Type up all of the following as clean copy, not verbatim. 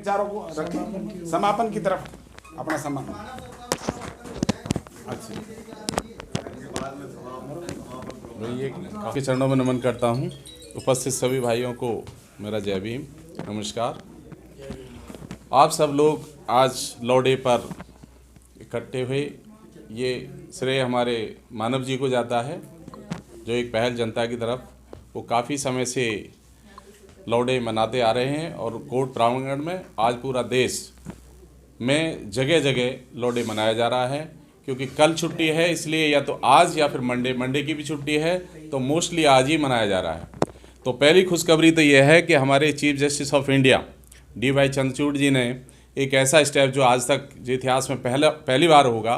विचारों को रखें समापन की तरफ अपना समापन। अच्छा, मैं ये आपके चरणों में नमन करता हूँ। उपस्थित सभी भाइयों को मेरा जय भीम, नमस्कार। आप सब लोग आज लॉ डे पर इकट्ठे हुए, ये श्रेय हमारे मानव जी को जाता है, जो एक पहल जनता की तरफ वो काफ़ी समय से लॉ डे मनाते आ रहे हैं। और कोर्ट प्रांगण में आज पूरा देश में जगह जगह लॉ डे मनाया जा रहा है, क्योंकि कल छुट्टी है, इसलिए या तो आज या फिर मंडे की भी छुट्टी है, तो मोस्टली आज ही मनाया जा रहा है। तो पहली खुशखबरी तो यह है कि हमारे chief justice of India D Y. Chandrachud ji ने एक ऐसा स्टेप जो आज तक जो इतिहास में पहली बार होगा,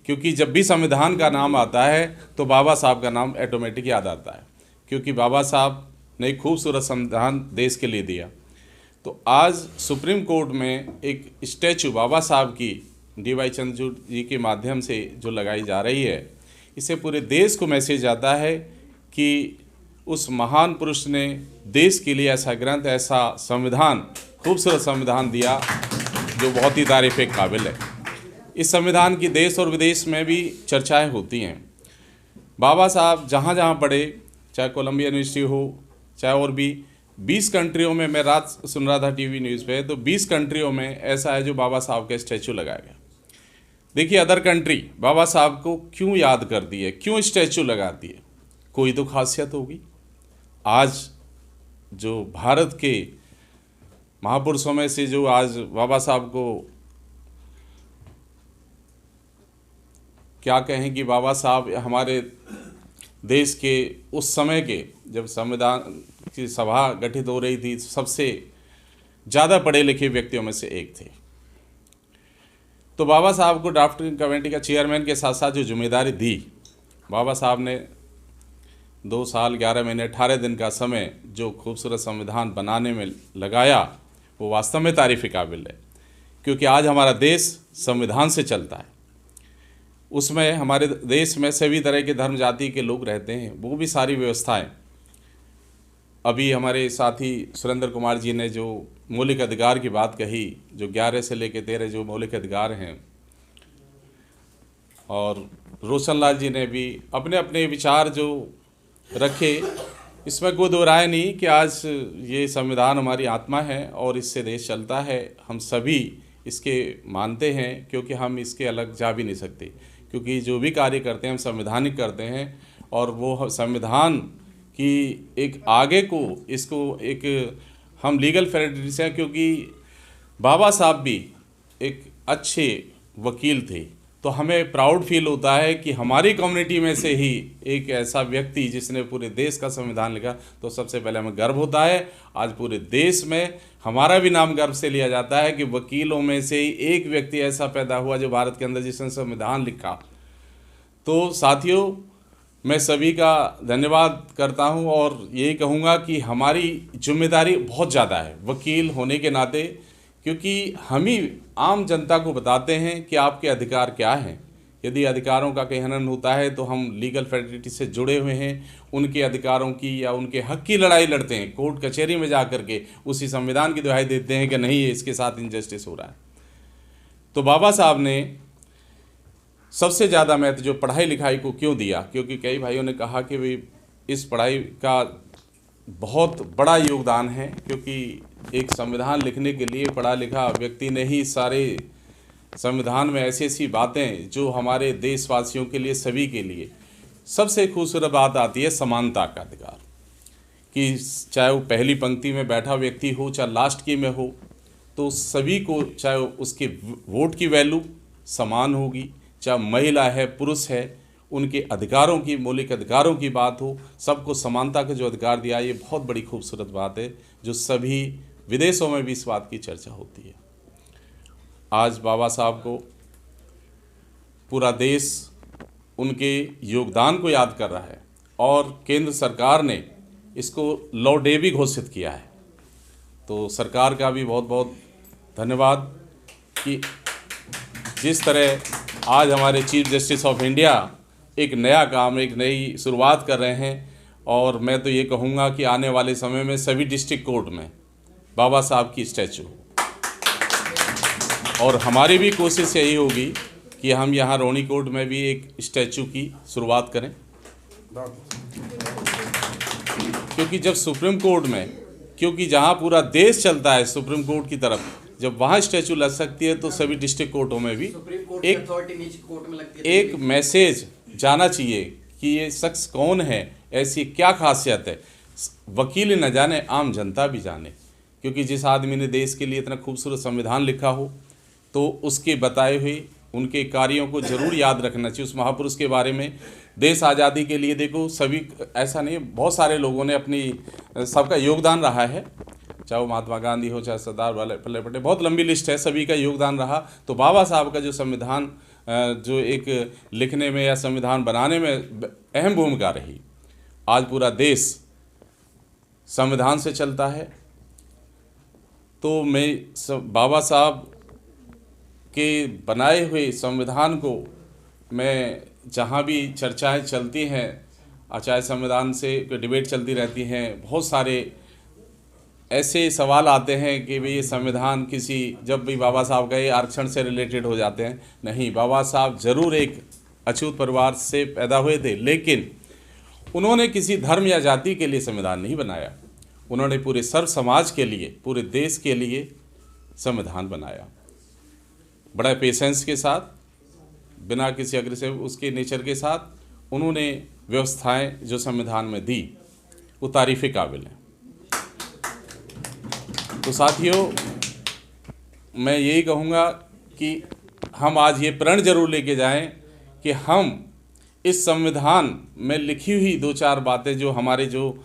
क्योंकि जब भी संविधान का नाम आता है तो बाबा साहब का नाम ऑटोमेटिक याद आता है, क्योंकि बाबा साहब ने एक खूबसूरत संविधान देश के लिए दिया। तो आज सुप्रीम कोर्ट में एक स्टैचू बाबा साहब की डी.वाई. चंद्रचूड़ जी के माध्यम से जो लगाई जा रही है, इससे पूरे देश को मैसेज आता है कि उस महान पुरुष ने देश के लिए ऐसा ग्रंथ, ऐसा संविधान, खूबसूरत संविधान दिया जो बहुत ही तारीफ़ के काबिल है। इस संविधान की देश और विदेश में भी चर्चाएं होती हैं। बाबा साहब जहाँ जहाँ पढ़े, चाहे कोलंबिया यूनिवर्सिटी हो, चाहे और भी 20 कंट्रियों में, मैं रात सुन रहा था टीवी न्यूज़ पे, तो 20 कंट्रियों में ऐसा है जो बाबा साहब का स्टैचू लगाया गया। देखिए, अदर कंट्री बाबा साहब को क्यों याद करती है, क्यों स्टैचू लगाती है, कोई तो खासियत होगी। आज जो भारत के महापुरुषों में से जो आज बाबा साहब को क्या कहें कि बाबा साहब हमारे देश के उस समय के जब संविधान की सभा गठित हो रही थी, सबसे ज़्यादा पढ़े लिखे व्यक्तियों में से एक थे। तो बाबा साहब को ड्राफ्टिंग कमेटी का चेयरमैन के साथ साथ जो जिम्मेदारी दी, बाबा साहब ने 2 साल 11 महीने 18 दिन का समय जो खूबसूरत संविधान बनाने में लगाया, वो वास्तव में तारीफ़ काबिल है, क्योंकि आज हमारा देश संविधान से चलता है। उसमें हमारे देश में सभी तरह के धर्म जाति के लोग रहते हैं, वो भी सारी व्यवस्थाएं। अभी हमारे साथी सुरेंद्र कुमार जी ने जो मौलिक अधिकार की बात कही, जो 11 से लेकर 13 जो मौलिक अधिकार हैं, और रोशन लाल जी ने भी अपने अपने विचार जो रखे, इसमें कोई दो राय नहीं कि आज ये संविधान हमारी आत्मा है और इससे देश चलता है। हम सभी इसके मानते हैं, क्योंकि हम इसके अलग जा भी नहीं सकते, क्योंकि जो भी कार्य करते हैं हम संवैधानिक करते हैं, और वो संविधान की एक आगे को इसको एक हम लीगल फेडरेटिस हैं, क्योंकि बाबा साहब भी एक अच्छे वकील थे। तो हमें प्राउड फील होता है कि हमारी कम्युनिटी में से ही एक ऐसा व्यक्ति जिसने पूरे देश का संविधान लिखा, तो सबसे पहले हमें गर्व होता है। आज पूरे देश में हमारा भी नाम गर्व से लिया जाता है कि वकीलों में से ही एक व्यक्ति ऐसा पैदा हुआ जो भारत के अंदर जिसने संविधान लिखा। तो साथियों, मैं सभी का धन्यवाद करता हूं, और यही कहूँगा कि हमारी जिम्मेदारी बहुत ज़्यादा है वकील होने के नाते, क्योंकि हम ही आम जनता को बताते हैं कि आपके अधिकार क्या हैं। यदि अधिकारों का कहीं हनन होता है तो हम लीगल फेडरेटिव से जुड़े हुए हैं, उनके अधिकारों की या उनके हक की लड़ाई लड़ते हैं, कोर्ट कचहरी में जा कर के उसी संविधान की दुहाई देते हैं कि नहीं, ये इसके साथ इनजस्टिस हो रहा है। तो बाबा साहब ने सबसे ज़्यादा महत्व जो पढ़ाई लिखाई को क्यों दिया, क्योंकि कई भाइयों ने कहा कि भाई इस पढ़ाई का बहुत बड़ा योगदान है, क्योंकि एक संविधान लिखने के लिए पढ़ा लिखा व्यक्ति ने ही सारे संविधान में ऐसी ऐसी बातें जो हमारे देशवासियों के लिए, सभी के लिए सबसे खूबसूरत बात आती है समानता का अधिकार, कि चाहे वो पहली पंक्ति में बैठा व्यक्ति हो, चाहे लास्ट की में हो, तो सभी को, चाहे उसके वोट की वैल्यू समान होगी, चाहे महिला है पुरुष है, उनके अधिकारों की, मौलिक अधिकारों की बात हो, सबको समानता का जो अधिकार दिया, ये बहुत बड़ी खूबसूरत बात है, जो सभी विदेशों में भी इस बात की चर्चा होती है। आज बाबा साहब को पूरा देश उनके योगदान को याद कर रहा है, और केंद्र सरकार ने इसको लॉ डे भी घोषित किया है। तो सरकार का भी बहुत बहुत धन्यवाद कि जिस तरह आज हमारे चीफ जस्टिस ऑफ इंडिया एक नया काम, एक नई शुरुआत कर रहे हैं। और मैं तो ये कहूँगा कि आने वाले समय में सभी डिस्ट्रिक्ट कोर्ट में बाबा साहब की स्टैचू और हमारी भी कोशिश यही होगी कि हम यहाँ रोनीकोट में भी एक स्टैचू की शुरुआत करें, क्योंकि जब सुप्रीम कोर्ट में, क्योंकि जहाँ पूरा देश चलता है सुप्रीम कोर्ट की तरफ, जब वहाँ स्टैचू लग सकती है तो सभी डिस्ट्रिक्ट कोर्टों में भी एक मैसेज जाना चाहिए कि ये शख्स कौन है, ऐसी क्या खासियत है। वकील न जाने, आम जनता भी जाने, क्योंकि जिस आदमी ने देश के लिए इतना खूबसूरत संविधान लिखा हो तो उसके बताए हुए उनके कार्यों को जरूर याद रखना चाहिए। उस महापुरुष के बारे में, देश आज़ादी के लिए देखो सभी, ऐसा नहीं, बहुत सारे लोगों ने अपनी, सबका योगदान रहा है, चाहे वो महात्मा गांधी हो, चाहे सरदार वल्लभ पटेल, बहुत लंबी लिस्ट है, सभी का योगदान रहा। तो बाबा साहब का जो संविधान जो एक लिखने में या संविधान बनाने में अहम भूमिका रही, आज पूरा देश संविधान से चलता है। तो मैं बाबा साहब के बनाए हुए संविधान को, मैं जहाँ भी चर्चाएं चलती हैं, चाहे संविधान से डिबेट चलती रहती हैं, बहुत सारे ऐसे सवाल आते हैं कि भाई ये संविधान किसी, जब भी बाबा साहब का ये आरक्षण से रिलेटेड हो जाते हैं। नहीं, बाबा साहब ज़रूर एक अछूत परिवार से पैदा हुए थे, लेकिन उन्होंने किसी धर्म या जाति के लिए संविधान नहीं बनाया, उन्होंने पूरे सर्व समाज के लिए, पूरे देश के लिए संविधान बनाया, बड़ा पेशेंस के साथ, बिना किसी अग्रेसिव उसके नेचर के साथ उन्होंने व्यवस्थाएं जो संविधान में दी, वो तारीफ़ काबिल हैं। तो साथियों, मैं यही कहूँगा कि हम आज ये प्रण जरूर लेके जाएं कि हम इस संविधान में लिखी हुई दो चार बातें जो हमारे जो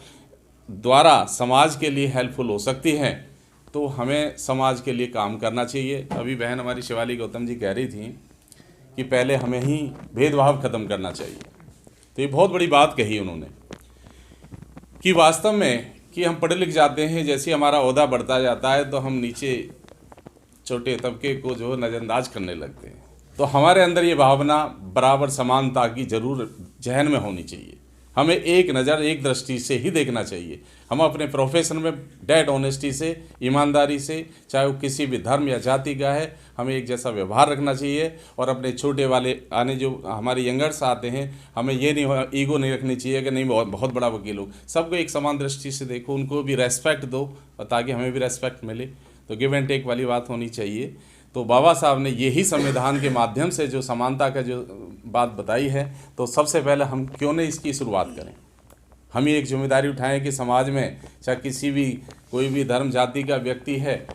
द्वारा समाज के लिए हेल्पफुल हो सकती हैं, तो हमें समाज के लिए काम करना चाहिए। अभी बहन हमारी शिवाली गौतम जी कह रही थी कि पहले हमें ही भेदभाव ख़त्म करना चाहिए। तो ये बहुत बड़ी बात कही उन्होंने कि वास्तव में कि हम पढ़े लिख जाते हैं, जैसे हमारा ओहदा बढ़ता जाता है तो हम नीचे छोटे तबके को जो नज़रअंदाज करने लगते हैं। तो हमारे अंदर ये भावना बराबर समानता की ज़रूर जहन में होनी चाहिए। हमें एक नज़र, एक दृष्टि से ही देखना चाहिए। हम अपने प्रोफेशन में डेड ऑनेस्टी से, ईमानदारी से, चाहे वो किसी भी धर्म या जाति का है, हमें एक जैसा व्यवहार रखना चाहिए। और अपने छोटे वाले आने जो हमारे यंगर्स आते हैं, हमें ये नहीं, ईगो नहीं रखनी चाहिए कि नहीं बहुत बड़ा वकील हो। सबको एक समान दृष्टि से देखो, उनको भी रेस्पेक्ट दो ताकि हमें भी रेस्पेक्ट मिले। तो गिव एंड टेक वाली बात होनी चाहिए। तो बाबा साहब ने यही संविधान के माध्यम से जो समानता का जो बात बताई है, तो सबसे पहले हम क्यों नहीं इसकी शुरुआत करें। हम ही एक जिम्मेदारी उठाएं कि समाज में चाहे किसी भी कोई भी धर्म जाति का व्यक्ति है,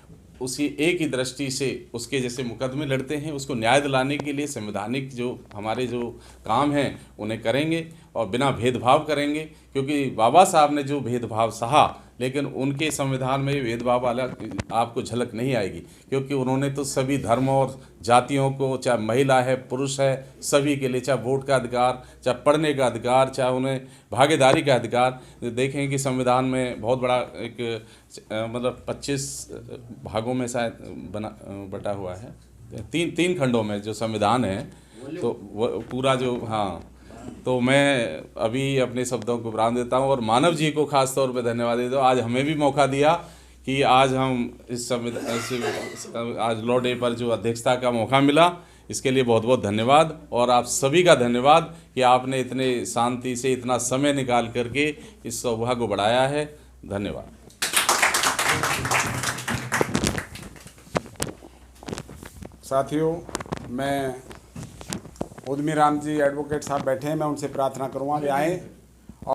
उसी एक ही दृष्टि से उसके जैसे मुकदमे लड़ते हैं, उसको न्याय दिलाने के लिए संवैधानिक जो हमारे जो काम हैं उन्हें करेंगे और बिना भेदभाव करेंगे। क्योंकि बाबा साहब ने जो भेदभाव सहा, लेकिन उनके संविधान में भेदभाव वाला आपको झलक नहीं आएगी, क्योंकि उन्होंने तो सभी धर्मों और जातियों को, चाहे महिला है पुरुष है, सभी के लिए, चाहे वोट का अधिकार, चाहे पढ़ने का अधिकार, चाहे उन्हें भागीदारी का अधिकार। देखें कि संविधान में बहुत बड़ा एक मतलब 25 भागों में शायद बटा हुआ है, तीन खंडों में जो संविधान है। तो वो पूरा जो, हाँ, तो मैं अभी अपने शब्दों को विराम देता हूँ और मानव जी को खास तौर पे धन्यवाद देता हूँ। आज हमें भी मौका दिया कि आज हम इस आज लॉ डे पर जो अध्यक्षता का मौका मिला, इसके लिए बहुत बहुत धन्यवाद। और आप सभी का धन्यवाद कि आपने इतने शांति से इतना समय निकाल करके इस सौभाग्य को बढ़ाया है। धन्यवाद। साथियों, मैं उद्यमी राम जी एडवोकेट साहब बैठे हैं, मैं उनसे प्रार्थना करूँगा कि आएँ